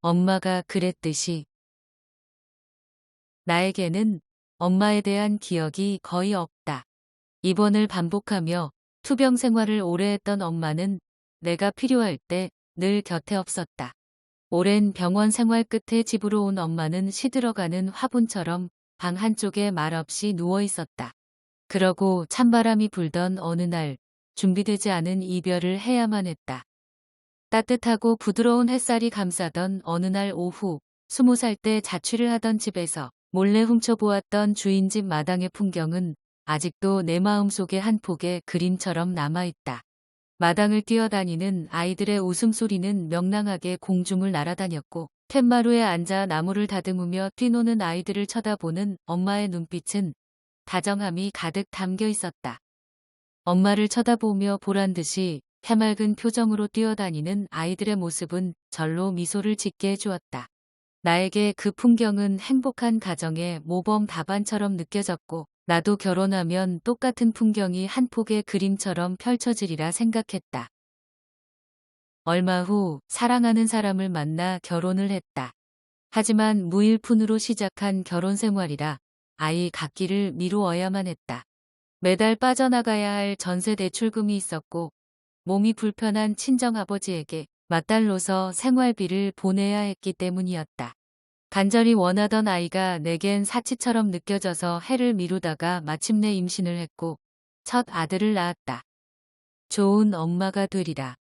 엄마가 그랬듯이 나에게는 엄마에 대한 기억이 거의 없다. 입원을 반복하며 투병 생활을 오래 했던 엄마는 내가 필요할 때 늘 곁에 없었다. 오랜 병원 생활 끝에 집으로 온 엄마는 시들어가는 화분처럼 방 한쪽에 말없이 누워 있었다. 그러고 찬바람이 불던 어느 날 준비되지 않은 이별을 해야만 했다. 따뜻하고 부드러운 햇살이 감싸던 어느 날 오후 20살 때 자취를 하던 집에서 몰래 훔쳐보았던 주인집 마당의 풍경은 아직도 내 마음속에 한 폭의 그림처럼 남아있다. 마당을 뛰어다니는 아이들의 웃음소리는 명랑하게 공중을 날아다녔고 툇마루에 앉아 나무를 다듬으며 뛰노는 아이들을 쳐다보는 엄마의 눈빛은 다정함이 가득 담겨 있었다. 엄마를 쳐다보며 보란듯이 해맑은 표정으로 뛰어다니는 아이들의 모습은 절로 미소를 짓게 해주었다. 나에게 그 풍경은 행복한 가정의 모범 답안처럼 느껴졌고 나도 결혼하면 똑같은 풍경이 한 폭의 그림처럼 펼쳐지리라 생각했다. 얼마 후 사랑하는 사람을 만나 결혼을 했다. 하지만 무일푼으로 시작한 결혼 생활이라 아이 갖기를 미루어야만 했다. 매달 빠져나가야 할 전세 대출금이 있었고 몸이 불편한 친정아버지에게 맞달로서 생활비를 보내야 했기 때문이었다. 간절히 원하던 아이가 내겐 사치처럼 느껴져서 해를 미루다가 마침내 임신을 했고 첫 아들을 낳았다. 좋은 엄마가 되리라.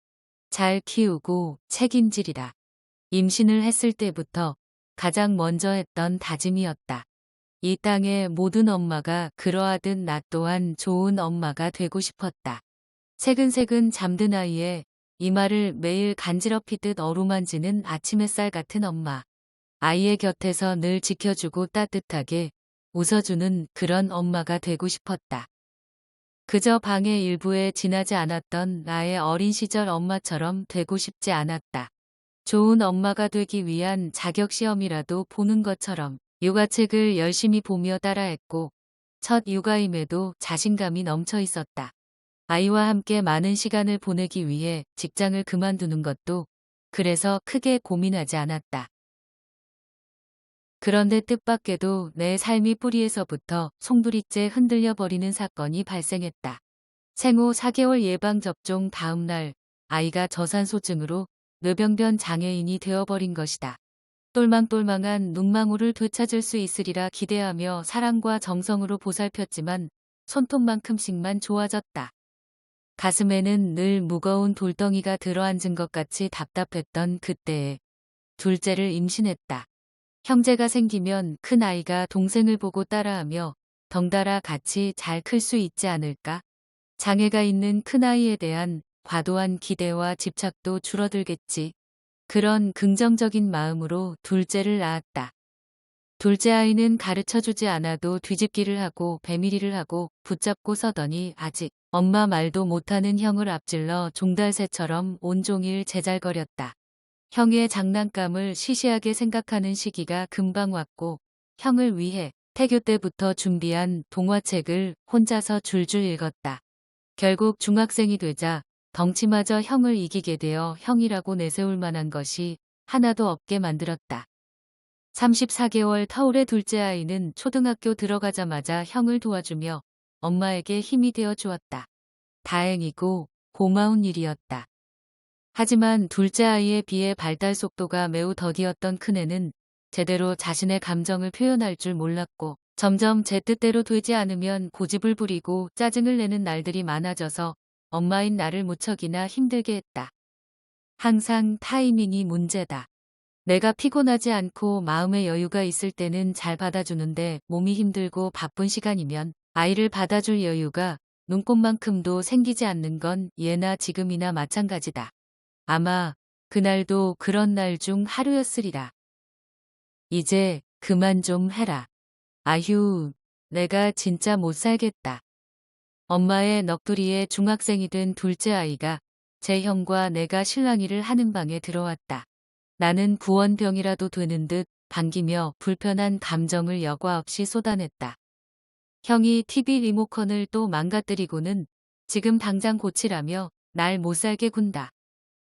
잘 키우고 책임지리라. 임신을 했을 때부터 가장 먼저 했던 다짐이었다. 이 땅의 모든 엄마가 그러하듯 나 또한 좋은 엄마가 되고 싶었다. 새근새근 잠든 아이의 이마를 매일 간지럽히듯 어루만지는 아침 햇살 같은 엄마. 아이의 곁에서 늘 지켜주고 따뜻하게 웃어주는 그런 엄마가 되고 싶었다. 그저 방의 일부에 지나지 않았던 나의 어린 시절 엄마처럼 되고 싶지 않았다. 좋은 엄마가 되기 위한 자격시험이라도 보는 것처럼 육아책을 열심히 보며 따라했고 첫 육아임에도 자신감이 넘쳐 있었다. 아이와 함께 많은 시간을 보내기 위해 직장을 그만두는 것도 그래서 크게 고민하지 않았다. 그런데 뜻밖에도 내 삶이 뿌리에서부터 송두리째 흔들려 버리는 사건이 발생했다. 생후 4개월 예방접종 다음 날 아이가 저산소증으로 뇌병변 장애인이 되어버린 것이다. 똘망똘망한 눈망울을 되찾을 수 있으리라 기대하며 사랑과 정성으로 보살폈지만 손톱만큼씩만 좋아졌다. 가슴에는 늘 무거운 돌덩이가 들어앉은 것 같이 답답했던 그때에 둘째를 임신했다. 형제가 생기면 큰 아이가 동생을 보고 따라하며 덩달아 같이 잘 클 수 있지 않을까? 장애가 있는 큰아이에 대한 과도한 기대와 집착도 줄어들겠지. 그런 긍정적인 마음으로 둘째를 낳았다. 둘째 아이는 가르쳐주지 않아도 뒤집기를 하고 배밀이를 하고 붙잡고 서더니 아직 엄마 말도 못하는 형을 앞질러 종달새처럼 온종일 제잘거렸다. 형의 장난감을 시시하게 생각하는 시기가 금방 왔고 형을 위해 태교 때부터 준비한 동화책을 혼자서 줄줄 읽었다. 결국 중학생이 되자 덩치마저 형을 이기게 되어 형이라고 내세울 만한 것이 하나도 없게 만들었다. 34개월 터울의 둘째 아이는 초등학교 들어가자마자 형을 도와주며 엄마에게 힘이 되어 주었다. 다행이고 고마운 일이었다. 하지만 둘째 아이에 비해 발달 속도가 매우 더디었던 큰애는 제대로 자신의 감정을 표현할 줄 몰랐고 점점 제 뜻대로 되지 않으면 고집을 부리고 짜증을 내는 날들이 많아져서 엄마인 나를 무척이나 힘들게 했다. 항상 타이밍이 문제다. 내가 피곤하지 않고 마음의 여유가 있을 때는 잘 받아주는데 몸이 힘들고 바쁜 시간이면 아이를 받아줄 여유가 눈꼽만큼도 생기지 않는 건 예나 지금이나 마찬가지다. 아마 그날도 그런 날 중 하루였으리라. 이제 그만 좀 해라. 아휴, 내가 진짜 못 살겠다. 엄마의 넋두리에 중학생이 된 둘째 아이가 제 형과 내가 실랑이를 하는 방에 들어왔다. 나는 구원병이라도 되는 듯 반기며 불편한 감정을 여과 없이 쏟아냈다. 형이 TV 리모컨을 또 망가뜨리고는 지금 당장 고치라며 날 못살게 군다.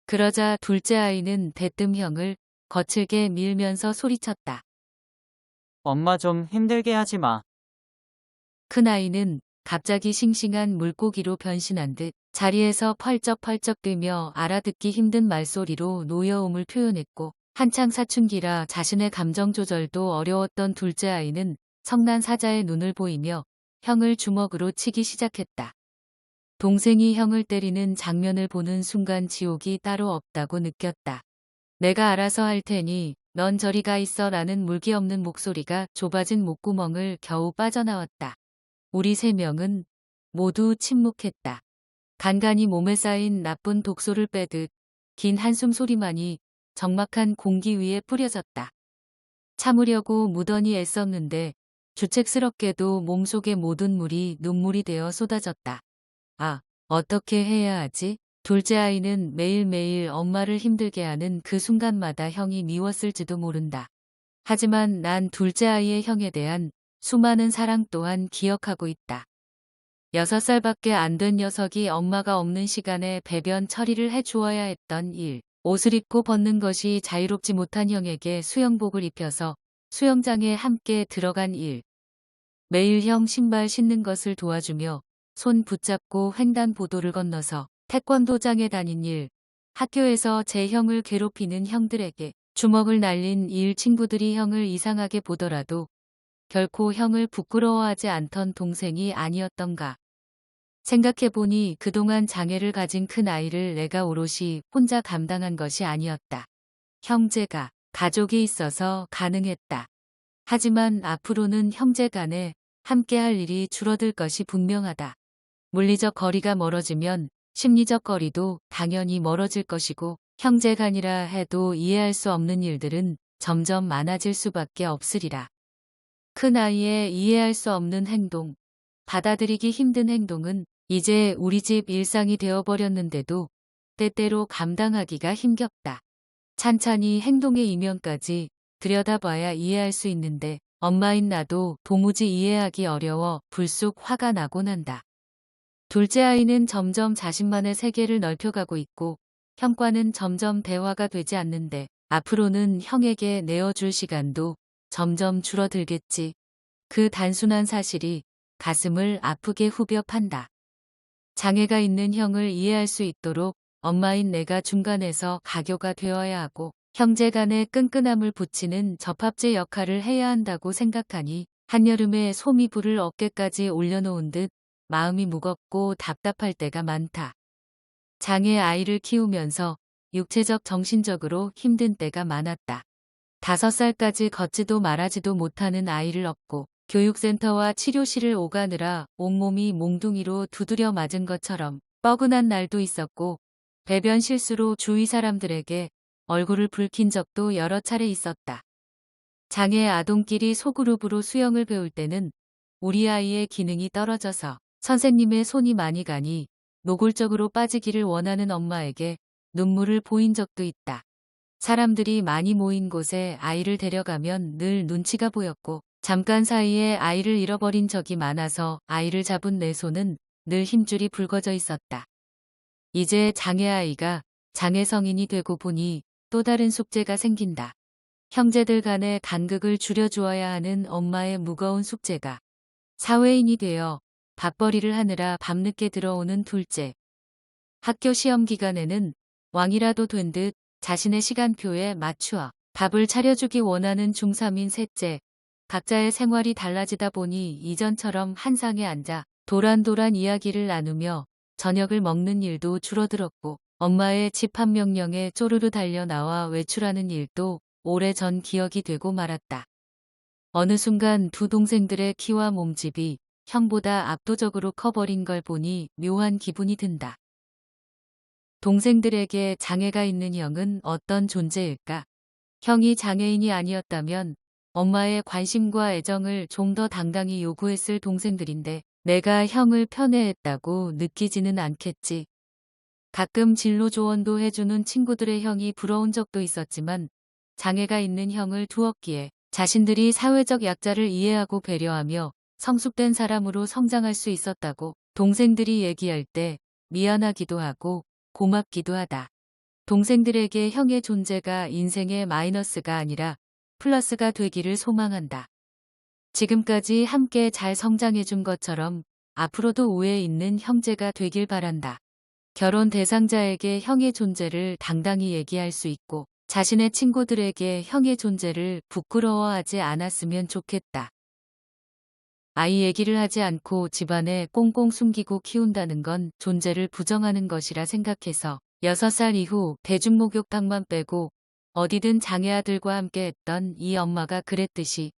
그러자 둘째 아이는 대뜸 형을 거칠게 밀면서 소리쳤다. 엄마 좀 힘들게 하지 마. 큰아이는 갑자기 싱싱한 물고기로 변신한 듯 자리에서 펄쩍펄쩍 뛰며 알아듣기 힘든 말소리로 노여움을 표현했고, 한창 사춘기라 자신의 감정 조절도 어려웠던 둘째 아이는 성난 사자의 눈을 보이며 형을 주먹으로 치기 시작했다. 동생이 형을 때리는 장면을 보는 순간 지옥이 따로 없다고 느꼈다. 내가 알아서 할 테니 넌 저리 가 있어 라는 물기 없는 목소리가 좁아진 목구멍을 겨우 빠져나왔다. 우리 세 명은 모두 침묵했다. 간간히 몸에 쌓인 나쁜 독소를 빼듯 긴 한숨 소리만이 적막한 공기 위에 뿌려졌다. 참으려고 무던히 애썼는데 주책스럽게도 몸속의 모든 물이 눈물이 되어 쏟아졌다. 아, 어떻게 해야 하지? 둘째 아이는 매일매일 엄마를 힘들게 하는 그 순간마다 형이 미웠을지도 모른다. 하지만 난 둘째 아이의 형에 대한 수많은 사랑 또한 기억하고 있다. 6살밖에 안 된 녀석이 엄마가 없는 시간에 배변 처리를 해주어야 했던 일, 옷을 입고 벗는 것이 자유롭지 못한 형에게 수영복을 입혀서 수영장에 함께 들어간 일, 매일 형 신발 신는 것을 도와주며 손 붙잡고 횡단보도를 건너서 태권도장에 다닌 일, 학교에서 제 형을 괴롭히는 형들에게 주먹을 날린 일, 친구들이 형을 이상하게 보더라도 결코 형을 부끄러워하지 않던 동생이 아니었던가. 생각해보니 그동안 장애를 가진 큰 아이를 내가 오롯이 혼자 감당한 것이 아니었다. 형제가, 가족이 있어서 가능했다. 하지만 앞으로는 형제 간에 함께 할 일이 줄어들 것이 분명하다. 물리적 거리가 멀어지면 심리적 거리도 당연히 멀어질 것이고, 형제 간이라 해도 이해할 수 없는 일들은 점점 많아질 수밖에 없으리라. 큰 아이의 이해할 수 없는 행동, 받아들이기 힘든 행동은 이제 우리 집 일상이 되어버렸는데도 때때로 감당하기가 힘겹다. 찬찬히 행동의 이면까지 들여다봐야 이해할 수 있는데 엄마인 나도 도무지 이해하기 어려워 불쑥 화가 나곤 한다. 둘째 아이는 점점 자신만의 세계를 넓혀가고 있고 형과는 점점 대화가 되지 않는데 앞으로는 형에게 내어줄 시간도 점점 줄어들겠지. 그 단순한 사실이 가슴을 아프게 후벼 판다. 장애가 있는 형을 이해할 수 있도록 엄마인 내가 중간에서 가교가 되어야 하고 형제 간의 끈끈함을 붙이는 접합제 역할을 해야 한다고 생각하니 한여름에 솜이 불을 어깨까지 올려놓은 듯 마음이 무겁고 답답할 때가 많다. 장애 아이를 키우면서 육체적 정신적으로 힘든 때가 많았다. 5살까지 걷지도 말하지도 못하는 아이를 업고 교육센터와 치료실을 오가느라 온몸이 몽둥이로 두드려 맞은 것처럼 뻐근한 날도 있었고 배변 실수로 주위 사람들에게 얼굴을 붉힌 적도 여러 차례 있었다. 장애 아동끼리 소그룹으로 수영을 배울 때는 우리 아이의 기능이 떨어져서 선생님의 손이 많이 가니 노골적으로 빠지기를 원하는 엄마에게 눈물을 보인 적도 있다. 사람들이 많이 모인 곳에 아이를 데려가면 늘 눈치가 보였고 잠깐 사이에 아이를 잃어버린 적이 많아서 아이를 잡은 내 손은 늘 힘줄이 붉어져 있었다. 이제 장애아이가 장애성인이 되고 보니 또 다른 숙제가 생긴다. 형제들 간의 간극을 줄여주어야 하는 엄마의 무거운 숙제가 사회인이 되어 밥벌이를 하느라 밤늦게 들어오는 둘째. 학교 시험 기간에는 왕이라도 된 듯 자신의 시간표에 맞추어 밥을 차려주기 원하는 중3인 셋째. 각자의 생활이 달라지다 보니 이전처럼 한 상에 앉아 도란도란 이야기를 나누며 저녁을 먹는 일도 줄어들었고 엄마의 집합 명령에 쪼르르 달려 나와 외출하는 일도 오래전 기억이 되고 말았다. 어느 순간 두 동생들의 키와 몸집이 형보다 압도적으로 커버린 걸 보니 묘한 기분이 든다. 동생들에게 장애가 있는 형은 어떤 존재일까? 형이 장애인이 아니었다면 엄마의 관심과 애정을 좀 더 당당히 요구했을 동생들인데 내가 형을 편애했다고 느끼지는 않겠지. 가끔 진로 조언도 해주는 친구들의 형이 부러운 적도 있었지만 장애가 있는 형을 두었기에 자신들이 사회적 약자를 이해하고 배려하며 성숙된 사람으로 성장할 수 있었다고 동생들이 얘기할 때 미안하기도 하고 고맙기도 하다. 동생들에게 형의 존재가 인생의 마이너스가 아니라 플러스가 되기를 소망한다. 지금까지 함께 잘 성장해준 것처럼 앞으로도 우애 있는 형제가 되길 바란다. 결혼 대상자에게 형의 존재를 당당히 얘기할 수 있고 자신의 친구들에게 형의 존재를 부끄러워하지 않았으면 좋겠다. 아이 얘기를 하지 않고 집안에 꽁꽁 숨기고 키운다는 건 존재를 부정하는 것이라 생각해서 6살 이후 대중목욕탕만 빼고 어디든 장애 아들과 함께 했던 이 엄마가 그랬듯이